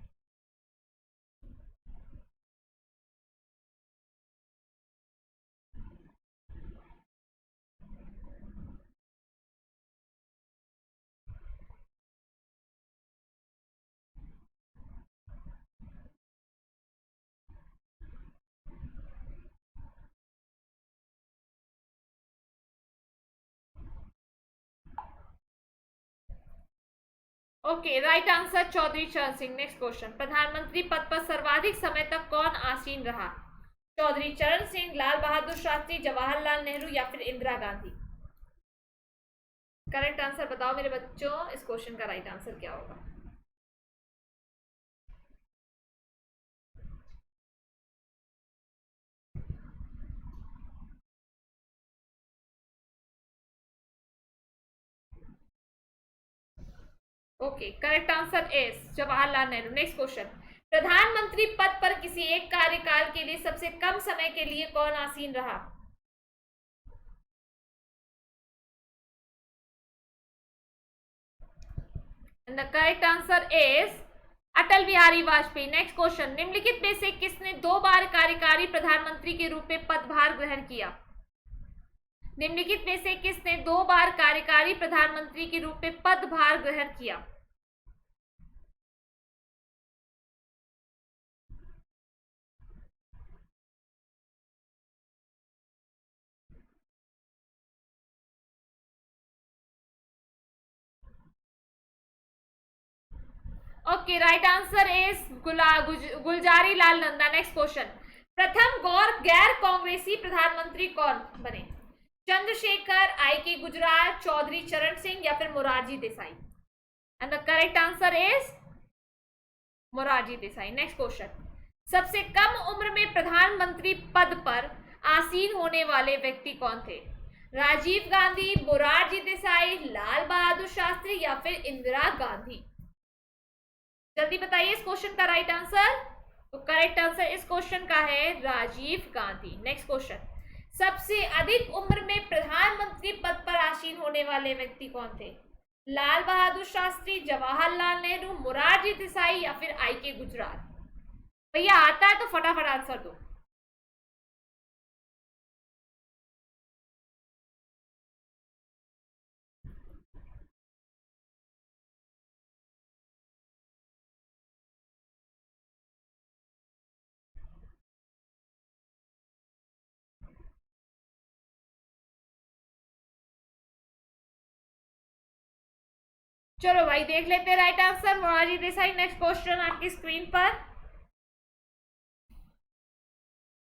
A: ओके, राइट आंसर चौधरी चरण सिंह। नेक्स्ट क्वेश्चन, प्रधानमंत्री पद पर सर्वाधिक समय तक कौन आसीन रहा? चौधरी चरण सिंह, लाल बहादुर शास्त्री, जवाहरलाल नेहरू, या फिर इंदिरा गांधी? करेक्ट आंसर बताओ मेरे बच्चों, इस क्वेश्चन का राइट आंसर क्या होगा। Okay, correct answer is Jawaharlal Nehru. Next question, प्रधानमंत्री पद पर किसी एक कार्यकाल के लिए सबसे कम समय के लिए कौन आसीन रहा? And the correct answer is Atal Bihari Vajpayee. Next question, निम्नलिखित में से किसने 2 बार कार्यकारी प्रधानमंत्री के रूप में पदभार ग्रहण किया? निम्नलिखित में से किसने 2 बार कार्यकारी प्रधानमंत्री के रूप में पदभार ग्रहण किया? Okay, right answer is Gulzari Lal Nanda. Next question, प्रथम गैर कांग्रेसी प्रधानमंत्री कौन बने? चंद्रशेखर, आई के गुजराल, चौधरी चरण सिंह या फिर Morarji Desai? And the correct answer is Morarji Desai. Next question, सबसे कम उम्र में प्रधानमंत्री पद पर आसीन होने वाले व्यक्ति कौन थे? राजीव गांधी, मोरारजी देसाई, लाल बहादुर शास्त्री या फिर इंदिरा गांधी? जल्दी बताइए इस क्वेश्चन का राइट आंसर। तो करेक्ट आंसर इस क्वेश्चन का है राजीव गांधी। नेक्स्ट क्वेश्चन, सबसे अधिक उम्र में प्रधानमंत्री पद पर आसीन होने वाले व्यक्ति कौन थे? लाल बहादुर शास्त्री, जवाहरलाल नेहरू, मोरारजी देसाई या फिर आई के गुजराल? भैया आता है तो फटाफट आंसर दो। चलो भाई देख लेते हैं right answer, Morarji Desai. Next question आपकी स्क्रीन पर,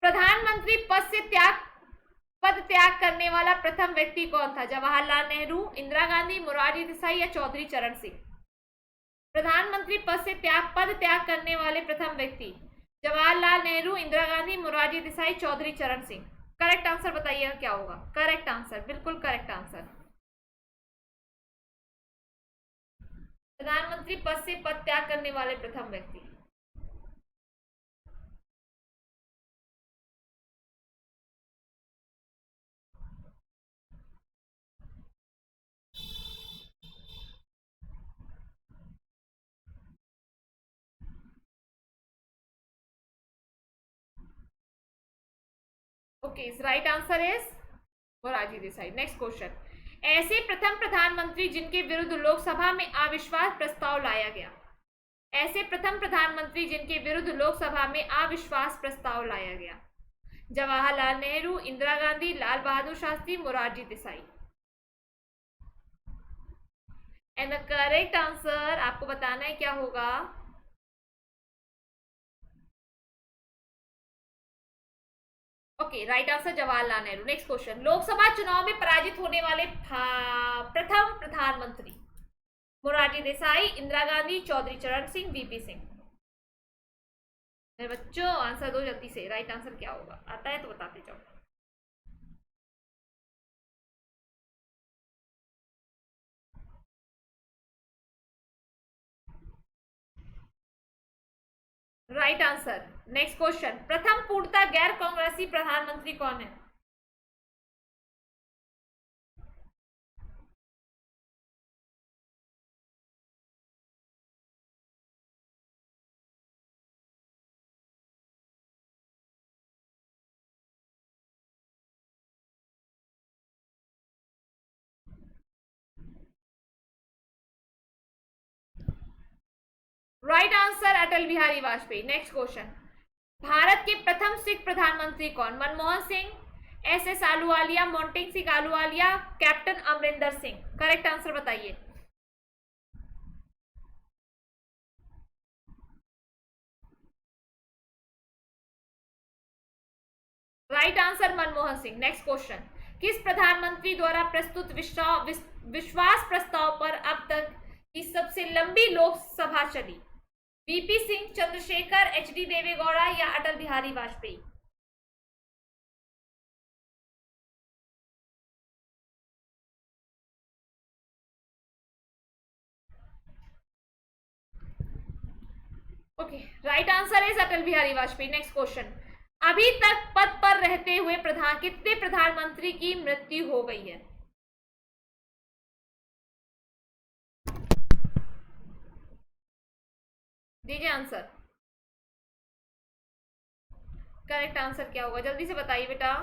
A: प्रधानमंत्री पद त्याग करने वाला प्रथम व्यक्ति कौन था? जवाहरलाल नेहरू, इंदिरा गांधी, मोरारजी देसाई या चौधरी चरण सिंह? प्रधानमंत्री पद त्याग करने वाले प्रथम व्यक्ति जवाहरलाल नेहरू, इंदिरा गांधी, मोरारजी देसाई, चौधरी चरण सिंह? करेक्ट आंसर बताइएगा क्या होगा। करेक्ट आंसर, बिल्कुल करेक्ट आंसर, प्रधानमंत्री पद से पद त्याग करने वाले प्रथम व्यक्ति। Okay, right answer is Morarji Desai. Next question, ऐसे प्रथम प्रधानमंत्री जिनके विरुद्ध लोकसभा में अविश्वास प्रस्ताव लाया गया? ऐसे प्रथम प्रधानमंत्री जिनके विरुद्ध लोकसभा में अविश्वास प्रस्ताव लाया गया? Jawaharlal Nehru, Indira Gandhi, Lal Bahadur Shastri, Morarji Desai? And the correct answer आपको बताना है क्या होगा। Okay, right answer Jawaharlal Nehru. Next question, Lok Sabha चुनाव में पराजित होने वाले प्रथम प्रधानमंत्री? मोरारजी देसाई, इंदिरा गांधी, चौधरी चरण सिंह, वीपी सिंह? मेरे बच्चों आंसर दो जल्दी से, राइट आंसर क्या होगा? आता है तो बताते जाओ। Right answer. नेक्स्ट क्वेश्चन, प्रथम पूर्णतः गैर कांग्रेसी प्रधानमंत्री कौन है? Right answer Atal Bihari Vajpayee. Next question, Bharat के प्रथम सिख प्रधानमंत्री कौन? Manmohan Singh, S S Ahluwalia, Montek Singh Ahluwalia, captain Amarinder Singh? Correct answer बताइए। Right answer Manmohan Singh. Next question, किस प्रधानमंत्री द्वारा प्रस्तुत विश्वास प्रस्ताव पर अब तक की सबसे लंबी लोकसभा चली? VP Singh, Chandrashekhar, H D Deve Gowda या Atal Bihari Vajpayee? Okay, right answer is Atal Bihari Vajpayee. Next question, अभी तक पद पर रहते हुए कितने प्रधानमंत्री की मृत्यु हो गई है? दीजिए आंसर। करेक्ट आंसर क्या होगा, जल्दी से बताइए बेटा।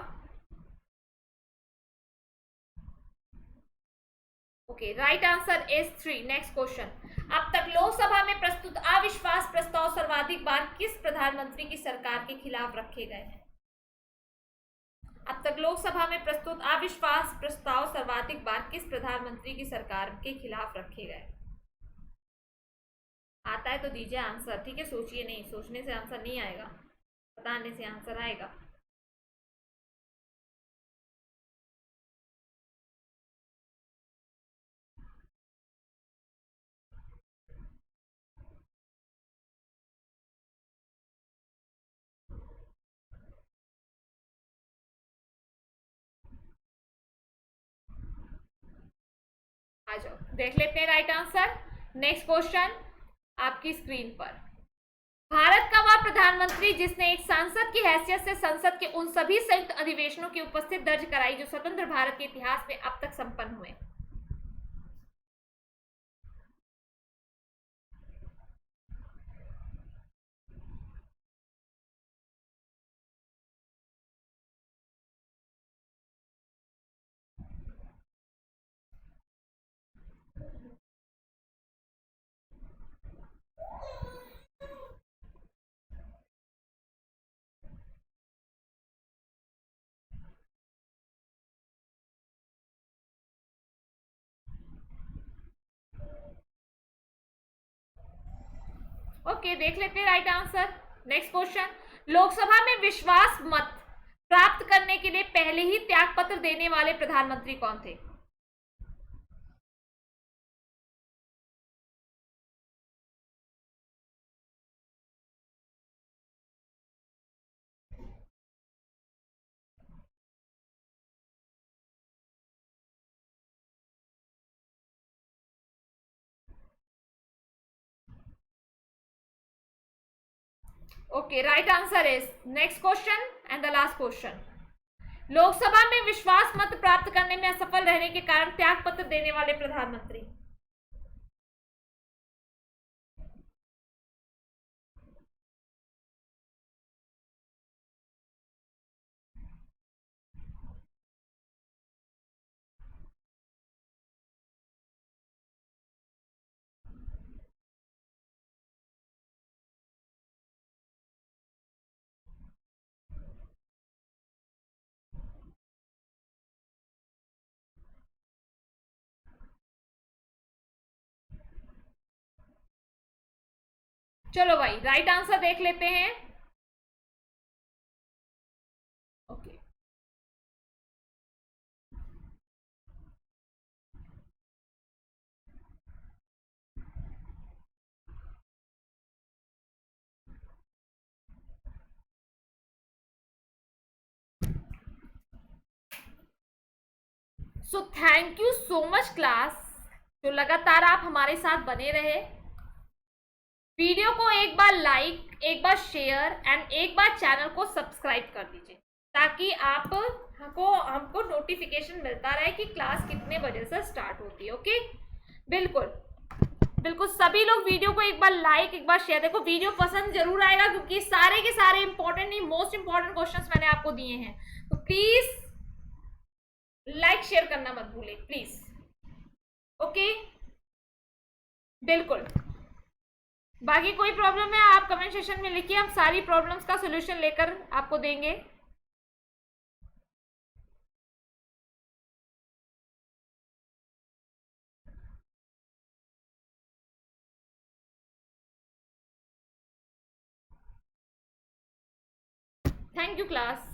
A: Okay, right answer is 3। Next question, अब तक लोकसभा में प्रस्तुत अविश्वास प्रस्ताव सर्वाधिक बार किस प्रधानमंत्री की सरकार के खिलाफ रखे गए हैं? अब तक लोकसभा में प्रस्तुत अविश्वास प्रस्ताव सर्वाधिक बार किस प्रधानमंत्री की सरकार के खिलाफ रखे गए? आता है तो दीजिए आंसर, ठीक है, सोचिए नहीं, सोचने से आंसर नहीं आएगा, बताने से आंसर आएगा। आ जाओ, देख लेते हैं राइट आंसर। नेक्स्ट क्वेश्चन आपकी स्क्रीन पर, भारत का वह प्रधानमंत्री जिसने एक सांसद की हैसियत से संसद के उन सभी संयुक्त अधिवेशनों की उपस्थिति दर्ज कराई जो स्वतंत्र भारत के इतिहास में अब तक संपन्न हुए? ओके, देख लेते हैं right answer. Next question, Lok Sabha में विश्वास मत प्राप्त करने के लिए पहले ही त्यागपत्र देने वाले प्रधानमंत्री कौन थे? Okay, right answer is, next question and the last question, Lok Sabha में विश्वास मत प्राप्त करने में असफल रहने के कारण त्यागपत्र देने वाले प्रधानमंत्री? चलो भाई, राइट आंसर देख लेते हैं। Okay, so thank you so much class, जो लगातार आप हमारे साथ बने रहे। वीडियो को एक बार लाइक, एक बार शेयर एंड एक बार चैनल को सब्सक्राइब कर दीजिए, ताकि आप हमको नोटिफिकेशन मिलता रहे कि क्लास कितने बजे से स्टार्ट होती है। ओके, बिल्कुल बिल्कुल, सभी लोग वीडियो को एक बार लाइक, एक बार शेयर, देखो वीडियो पसंद जरूर आएगा क्योंकि सारे के सारे इंपॉर्टेंट, नहीं मोस्ट इंपॉर्टेंट क्वेश्चंस मैंने आपको दिए हैं, तो प्लीज लाइक शेयर करना मत भूले प्लीज। ओके, बिल्कुल, बाकी कोई प्रॉब्लम है आप कमेंट सेक्शन में लिखिए, हम सारी प्रॉब्लम्स का सोल्यूशन लेकर आपको देंगे। Thank you class.